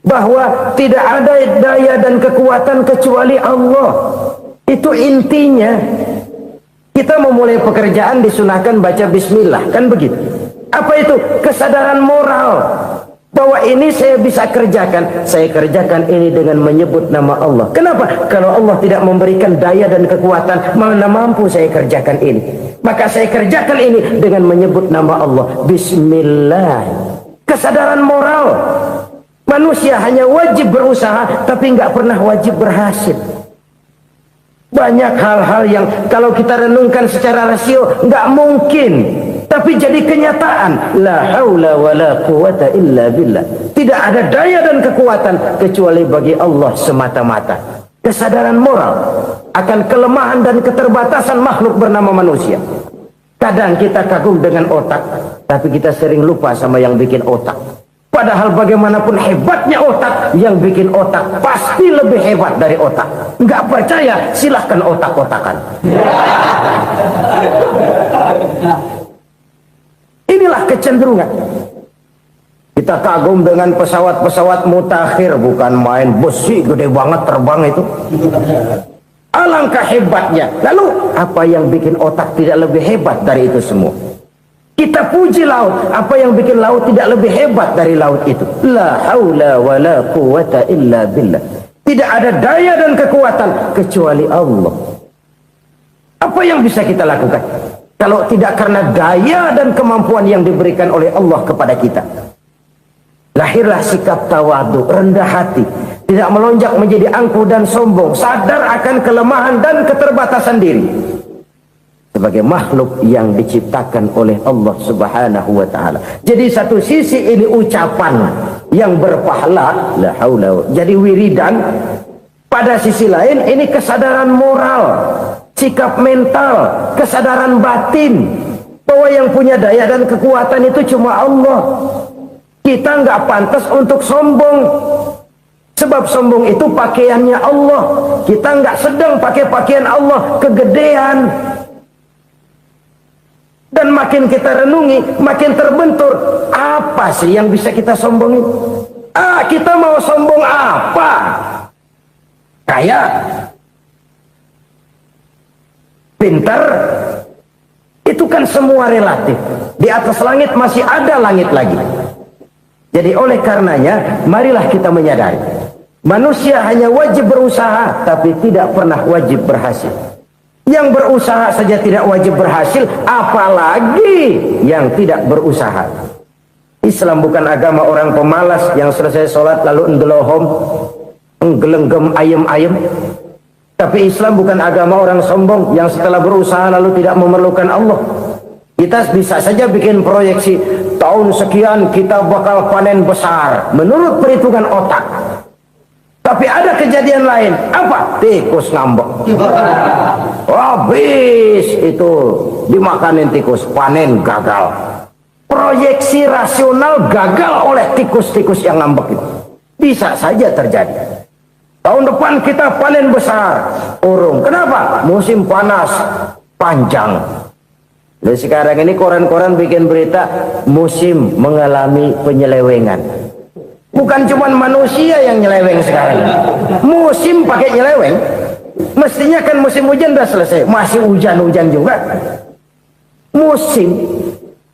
bahwa tidak ada daya dan kekuatan kecuali Allah. Itu intinya. Kita memulai pekerjaan disunahkan baca bismillah, kan begitu. Apa itu? Kesadaran moral Bahwa ini saya bisa kerjakan, saya kerjakan ini dengan menyebut nama Allah. Kenapa? Kalau Allah tidak memberikan daya dan kekuatan, mana mampu saya kerjakan ini. Maka saya kerjakan ini dengan menyebut nama Allah. Bismillah. Kesadaran moral. Manusia hanya wajib berusaha, tapi nggak pernah wajib berhasil. Banyak hal-hal yang kalau kita renungkan secara rasio nggak mungkin, tapi jadi kenyataan. La haula wala quwata illa billah. Tidak ada daya dan kekuatan kecuali bagi Allah semata-mata. Kesadaran moral akan kelemahan dan keterbatasan makhluk bernama manusia. Kadang kita kagum dengan otak, tapi kita sering lupa sama yang bikin otak. Padahal bagaimanapun hebatnya otak, yang bikin otak pasti lebih hebat dari otak. Nggak percaya, silahkan otak-otakan. Inilah kecenderungan. Kita kagum dengan pesawat-pesawat mutakhir, bukan main besi gede banget terbang itu. Alangkah hebatnya. Lalu apa yang bikin otak tidak lebih hebat dari itu semua? Kita puji laut, apa yang bikin laut tidak lebih hebat dari laut itu? La haula wala quwata illa billah. Tidak ada daya dan kekuatan kecuali Allah. Apa yang bisa kita lakukan kalau tidak karena daya dan kemampuan yang diberikan oleh Allah kepada kita? Lahirlah sikap tawadu, rendah hati, tidak melonjak menjadi angkuh dan sombong, sadar akan kelemahan dan keterbatasan diri. Sebagai makhluk yang diciptakan oleh Allah Subhanahu wa ta'ala. Jadi satu sisi ini ucapan yang berpahala, la haula, jadi wiridan. Pada sisi lain ini kesadaran moral, sikap mental, kesadaran batin, bahwa yang punya daya dan kekuatan itu cuma Allah. Kita nggak pantas untuk sombong, sebab sombong itu pakaiannya Allah. Kita nggak sedang pakai pakaian Allah, kegedean. Dan makin kita renungi, makin terbentur. Apa sih yang bisa kita sombongin? Kita mau sombong apa? Kaya? Pintar? Itu kan semua relatif. Di atas langit masih ada langit lagi. Jadi oleh karenanya, marilah kita menyadari. Manusia hanya wajib berusaha, tapi tidak pernah wajib berhasil. Yang berusaha saja tidak wajib berhasil, apalagi yang tidak berusaha. Islam bukan agama orang pemalas yang selesai sholat lalu endelohom, enggelenggem ayem-ayem. Tapi Islam bukan agama orang sombong yang setelah berusaha lalu tidak memerlukan Allah. Kita bisa saja bikin proyeksi, tahun sekian kita bakal panen besar menurut perhitungan otak. Tapi ada kejadian lain. Apa? Tikus ngambek. Habis itu dimakanin tikus, panen gagal. Proyeksi rasional gagal oleh tikus-tikus yang ngambek itu. Bisa saja terjadi. Tahun depan kita panen besar, urung. Kenapa? Musim panas panjang. Dan sekarang ini koran-koran bikin berita musim mengalami penyelewengan. Bukan cuma manusia yang nyeleweng sekarang. Musim pakai nyeleweng. Mestinya kan musim hujan udah selesai, masih hujan-hujan juga. Musim.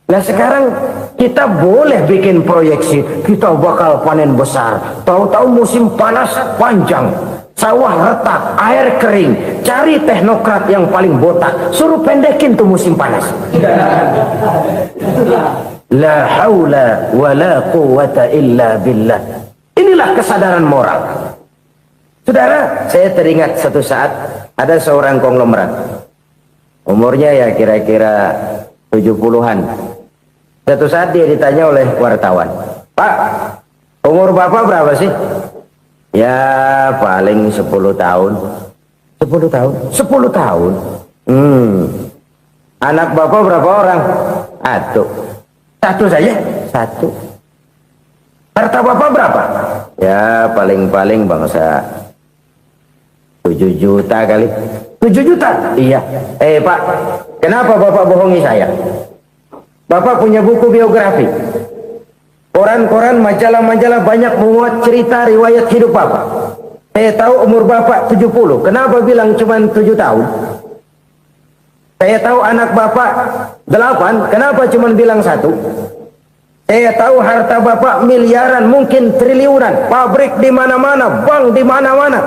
Nah sekarang kita boleh bikin proyeksi, kita bakal panen besar. Tahu-tahu musim panas panjang, sawah retak, air kering. Cari teknokrat yang paling botak, suruh pendekin tuh musim panas. La haula wala quwata illa billah. Inilah kesadaran moral. Saudara, saya teringat satu saat ada seorang konglomerat. Umurnya ya kira-kira 70-an. Satu saat dia ditanya oleh wartawan, "Pak, umur Bapak berapa sih?" "Ya paling 10 tahun." 10 tahun? 10 tahun? Anak Bapak berapa orang? Satu saja? Satu. Harta Bapak berapa? Ya paling-paling bangsa 7 juta kali. 7 juta? Iya. Pak, kenapa Bapak bohongi saya? Bapak punya buku biografi. Koran-koran, majalah-majalah banyak memuat cerita riwayat hidup Bapak. Saya tahu umur Bapak 70. Kenapa bilang cuma 7 tahun? Saya tahu anak Bapak 8. Kenapa cuma bilang 1? Saya tahu harta bapak miliaran, mungkin triliunan, pabrik di mana-mana, bank di mana-mana.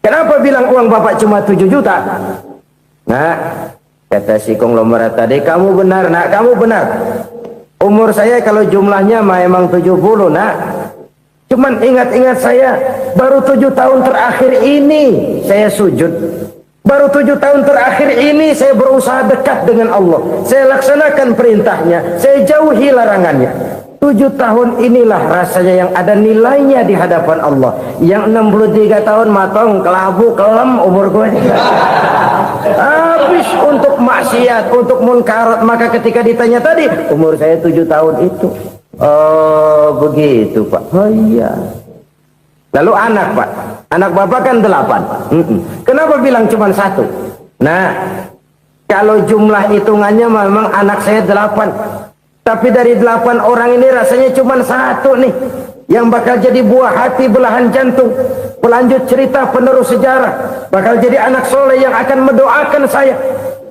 Kenapa bilang uang bapak cuma 7 juta? Nah, kata si konglomerat tadi, kamu benar nak, kamu benar. Umur saya kalau jumlahnya memang 70 nak. Cuman ingat-ingat saya, baru 7 tahun terakhir ini saya sujud. Baru 7 tahun terakhir ini saya berusaha dekat dengan Allah. Saya laksanakan perintahnya, saya jauhi larangannya. 7 tahun inilah rasanya yang ada nilainya di hadapan Allah. Yang 63 tahun matong, kelabu, kelem umur gue. Habis untuk maksiat, untuk munkarat. Maka ketika ditanya tadi, umur saya 7 tahun itu. Oh begitu Pak. Oh iya. Lalu anak Pak, anak bapak kan 8. Kenapa bilang cuma 1? Nah, kalau jumlah hitungannya memang anak saya 8. Tapi dari 8 orang ini rasanya cuma 1 nih yang bakal jadi buah hati, belahan jantung, pelanjut cerita, penerus sejarah, bakal jadi anak soleh yang akan mendoakan saya.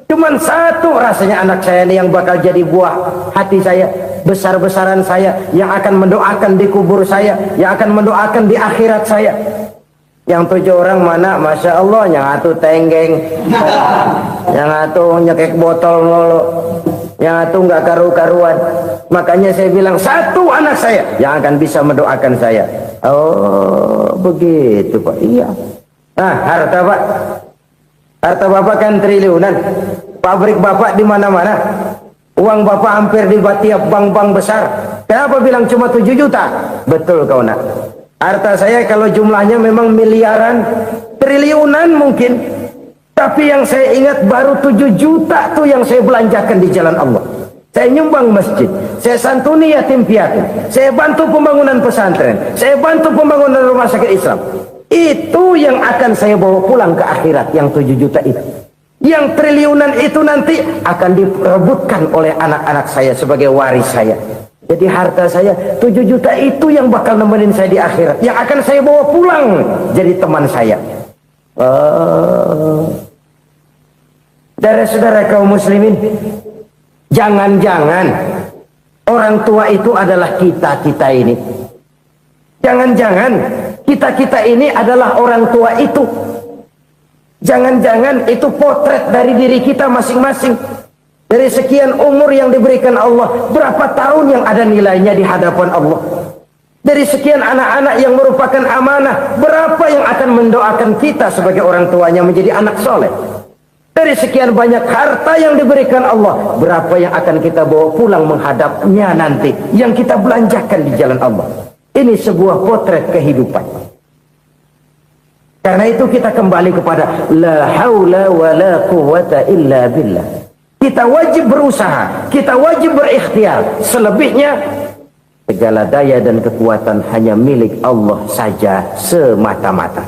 Cuman 1 rasanya anak saya ini yang bakal jadi buah hati saya, besar-besaran saya, yang akan mendoakan di kubur saya, yang akan mendoakan di akhirat saya. Yang 7 orang mana, Masya Allah, yang 1 tenggeng, yang 1 nyekek botol mulu, yang 1 nggak karu-karuan. Makanya saya bilang 1 anak saya yang akan bisa mendoakan saya. Oh begitu Pak. Iya. Nah, harta Pak, harta bapak kan triliunan, pabrik bapak di mana-mana, uang bapak hampir di tiap bank-bank besar. Kenapa bilang cuma 7 juta? Betul kau nak. Harta saya kalau jumlahnya memang miliaran, triliunan mungkin. Tapi yang saya ingat baru 7 juta tuh yang saya belanjakan di jalan Allah. Saya nyumbang masjid, saya santuni yatim piatu, saya bantu pembangunan pesantren, saya bantu pembangunan rumah sakit Islam. Itu yang akan saya bawa pulang ke akhirat, yang 7 juta itu. Yang triliunan itu nanti akan diperebutkan oleh anak-anak saya sebagai waris saya. Jadi harta saya 7 juta itu yang bakal nemenin saya di akhirat, yang akan saya bawa pulang jadi teman saya. Saudara-saudara kaum muslimin, jangan-jangan orang tua itu adalah kita-kita ini. Jangan-jangan kita-kita ini adalah orang tua itu. Jangan-jangan itu potret dari diri kita masing-masing. Dari sekian umur yang diberikan Allah, berapa tahun yang ada nilainya di hadapan Allah? Dari sekian anak-anak yang merupakan amanah, berapa yang akan mendoakan kita sebagai orang tuanya menjadi anak soleh? Dari sekian banyak harta yang diberikan Allah, berapa yang akan kita bawa pulang menghadapnya nanti, yang kita belanjakan di jalan Allah? Ini sebuah potret kehidupan. Karena itu kita kembali kepada la haula wa la quwwata illa billah. Kita wajib berusaha, kita wajib berikhtiar. Selebihnya segala daya dan kekuatan hanya milik Allah saja semata-mata.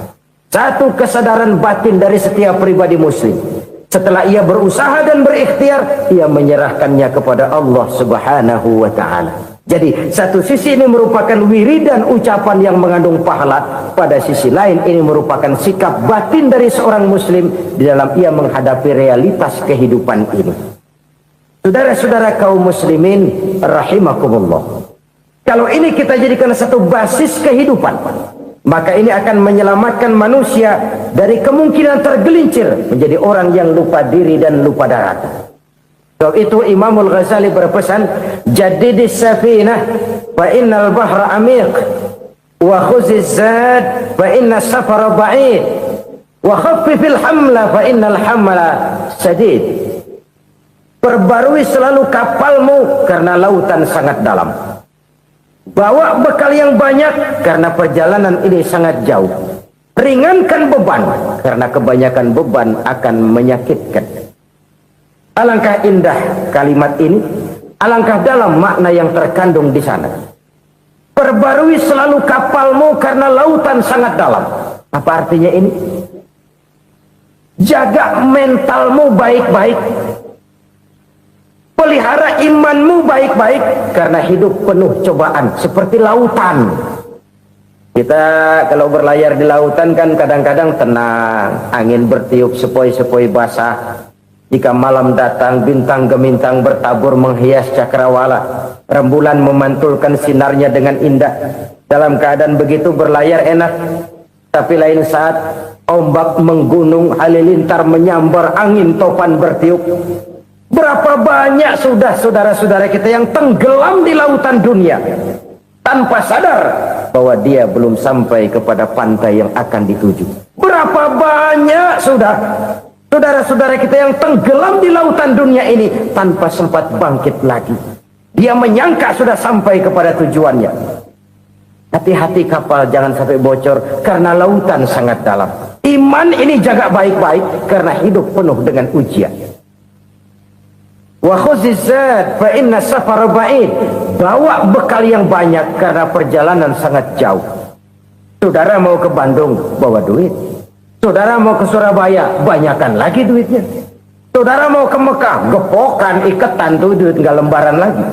Satu kesadaran batin dari setiap pribadi muslim. Setelah ia berusaha dan berikhtiar, ia menyerahkannya kepada Allah Subhanahu wa ta'ala. Jadi satu sisi ini merupakan wiridan ucapan yang mengandung pahala, pada sisi lain ini merupakan sikap batin dari seorang muslim di dalam ia menghadapi realitas kehidupan ini. Saudara-saudara kaum muslimin rahimakumullah, kalau ini kita jadikan satu basis kehidupan, maka ini akan menyelamatkan manusia dari kemungkinan tergelincir menjadi orang yang lupa diri dan lupa darat. Sebab itu Imamul Ghazali berpesan, jadidis safinah fa innal bahra amiq wa khuziz zad fa inna safara ba'id wa khaffifil hamla fa innal hamla sadid. Perbarui selalu kapalmu karena lautan sangat dalam. Bawa bekal yang banyak karena perjalanan ini sangat jauh. Ringankan beban karena kebanyakan beban akan menyakitkan. Alangkah indah kalimat ini, alangkah dalam makna yang terkandung di sana. Perbarui selalu kapalmu karena lautan sangat dalam. Apa artinya ini? Jaga mentalmu baik-baik. Pelihara imanmu baik-baik karena hidup penuh cobaan seperti lautan. Kita kalau berlayar di lautan kan kadang-kadang tenang, angin bertiup sepoi-sepoi basah. Jika malam datang, bintang gemintang bertabur menghias cakrawala. Rembulan memantulkan sinarnya dengan indah. Dalam keadaan begitu berlayar enak. Tapi lain saat ombak menggunung, halilintar menyambar, angin topan bertiup. Berapa banyak sudah saudara-saudara kita yang tenggelam di lautan dunia tanpa sadar bahwa dia belum sampai kepada pantai yang akan dituju. Berapa banyak sudah saudara-saudara kita yang tenggelam di lautan dunia ini tanpa sempat bangkit lagi. Dia menyangka sudah sampai kepada tujuannya. Hati-hati kapal jangan sampai bocor karena lautan sangat dalam. Iman ini jaga baik-baik karena hidup penuh dengan ujian. Wa khuzizat fa inna safar ba'id. Bawa bekal yang banyak karena perjalanan sangat jauh. Saudara mau ke Bandung, bawa duit. Saudara mau ke Surabaya, banyakan lagi duitnya. Saudara mau ke Mekah, gepokan, iketan tuh duit nggak lembaran lagi.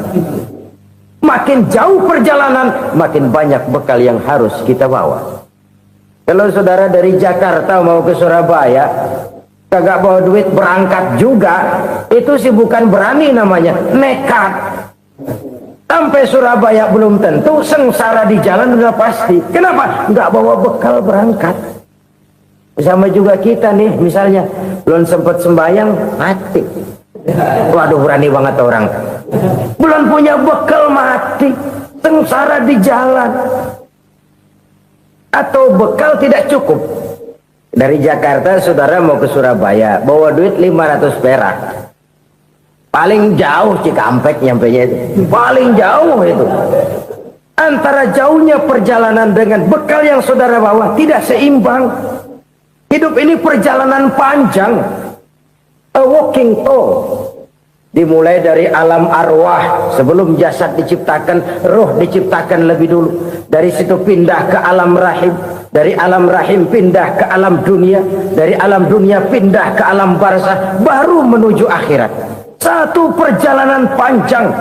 Makin jauh perjalanan, makin banyak bekal yang harus kita bawa. Kalau saudara dari Jakarta mau ke Surabaya, kagak bawa duit berangkat juga, itu sih bukan berani namanya, nekat. Sampai Surabaya belum tentu, sengsara di jalan udah pasti. Kenapa? Nggak bawa bekal berangkat. Sama juga kita nih, misalnya belum sempat sembahyang, mati. Waduh, berani banget orang. Belum punya bekal, mati. Sengsara di jalan. Atau bekal tidak cukup. Dari Jakarta saudara mau ke Surabaya, bawa duit 500 perak. Paling jauh Cikampek nyampenya itu. Paling jauh itu. Antara jauhnya perjalanan dengan bekal yang saudara bawa tidak seimbang. Hidup ini perjalanan panjang. A walking tour. Dimulai dari alam arwah. Sebelum jasad diciptakan, roh diciptakan lebih dulu. Dari situ pindah ke alam rahim. Dari alam rahim pindah ke alam dunia. Dari alam dunia pindah ke alam barzah. Baru menuju akhirat. Satu perjalanan panjang.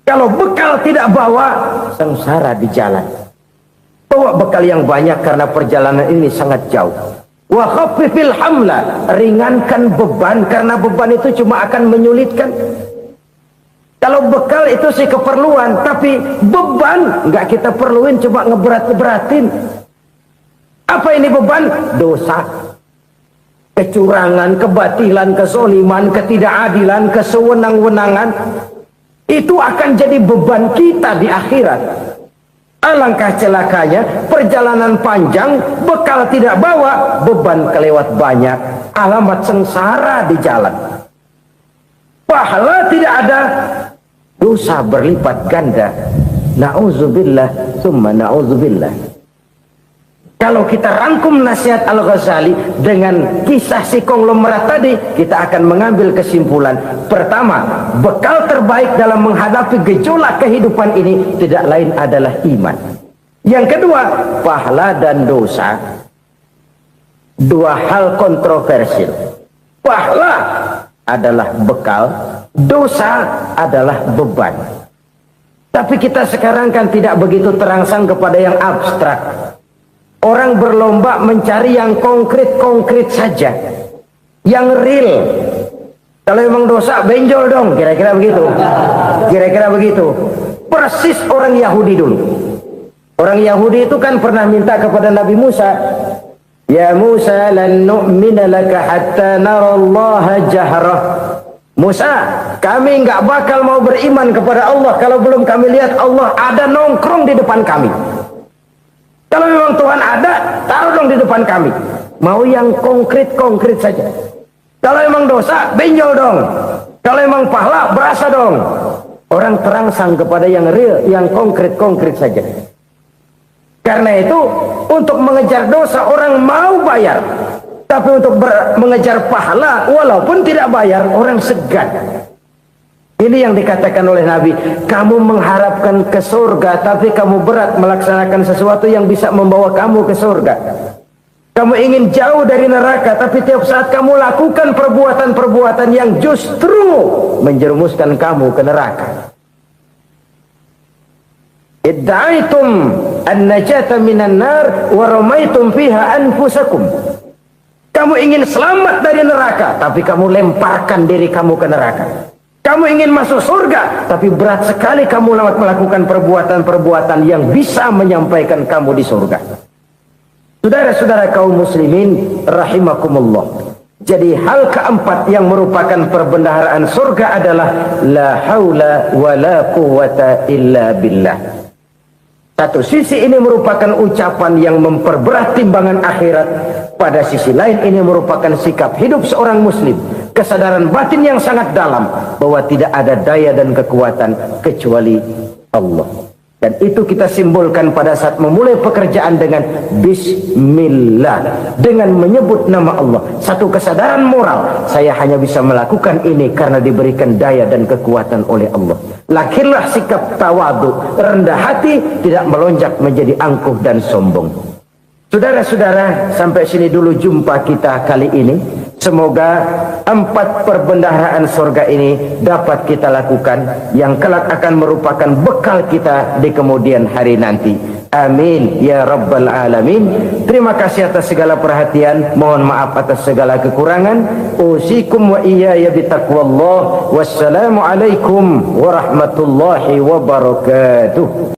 Kalau bekal tidak bawa, sengsara di jalan. Bawa bekal yang banyak karena perjalanan ini sangat jauh. Wa khaffifil hamla, ringankan beban karena beban itu cuma akan menyulitkan. Kalau bekal itu sih keperluan, tapi beban nggak kita perluin, cuma ngeberat-beratin. Apa ini beban? Dosa, kecurangan, kebatilan, kesoliman, ketidakadilan, kesewenang-wenangan. Itu akan jadi beban kita di akhirat. Alangkah celakanya, perjalanan panjang, bekal tidak bawa, beban kelewat banyak, alamat sengsara di jalan. Pahala tidak ada, dosa berlipat ganda. Na'udzubillah, summa na'udzubillah. Kalau kita rangkum nasihat Al-Ghazali dengan kisah si konglomerat tadi, kita akan mengambil kesimpulan. Pertama, bekal terbaik dalam menghadapi gejolak kehidupan ini tidak lain adalah iman. Yang kedua, pahala dan dosa. Dua hal kontroversial. Pahala adalah bekal, dosa adalah beban. Tapi kita sekarang kan tidak begitu terangsang kepada yang abstrak. Orang berlomba mencari yang konkret-konkret saja, yang real. Kalau memang dosa, benjol dong, kira-kira begitu. Kira-kira begitu. Persis orang Yahudi dulu. Orang Yahudi itu kan pernah minta kepada Nabi Musa, Ya Musa, lan nu'mina laka hatta narallaha jahrah. Musa, kami nggak bakal mau beriman kepada Allah kalau belum kami lihat Allah ada nongkrong di depan kami. Kalau memang Tuhan ada, taruh dong di depan kami. Mau yang konkret-konkret saja. Kalau memang dosa, benjol dong. Kalau memang pahala, berasa dong. Orang terangsang kepada yang real, yang konkret-konkret saja. Karena itu, untuk mengejar dosa, orang mau bayar. Tapi untuk mengejar pahala, walaupun tidak bayar, orang segan. Ini yang dikatakan oleh Nabi, kamu mengharapkan ke surga, tapi kamu berat melaksanakan sesuatu yang bisa membawa kamu ke surga. Kamu ingin jauh dari neraka, tapi tiap saat kamu lakukan perbuatan-perbuatan yang justru menjerumuskan kamu ke neraka. Idda'aitum an-najata minan nar wa ramaitum fiha anfusakum. Kamu ingin selamat dari neraka, tapi kamu lemparkan diri kamu ke neraka. Kamu ingin masuk surga, tapi berat sekali kamu melakukan perbuatan-perbuatan yang bisa menyampaikan kamu di surga. Saudara-saudara kaum muslimin rahimakumullah. Jadi hal keempat yang merupakan perbendaharaan surga adalah la haula wa la quwwata illa billah. Satu sisi ini merupakan ucapan yang memperberat timbangan akhirat. Pada sisi lain ini merupakan sikap hidup seorang muslim. Kesadaran batin yang sangat dalam bahwa tidak ada daya dan kekuatan kecuali Allah. Dan itu kita simbolkan pada saat memulai pekerjaan dengan Bismillah, dengan menyebut nama Allah. Satu kesadaran moral, saya hanya bisa melakukan ini karena diberikan daya dan kekuatan oleh Allah. Lahirlah sikap tawadu, rendah hati, tidak melonjak menjadi angkuh dan sombong. Saudara-saudara, sampai sini dulu jumpa kita kali ini. Semoga 4 perbendaharaan surga ini dapat kita lakukan, yang kelak akan merupakan bekal kita di kemudian hari nanti. Amin ya rabbal alamin. Terima kasih atas segala perhatian, mohon maaf atas segala kekurangan. Usikum wa iyaya bitaqwallah. Wassalamu alaikum warahmatullahi wabarakatuh.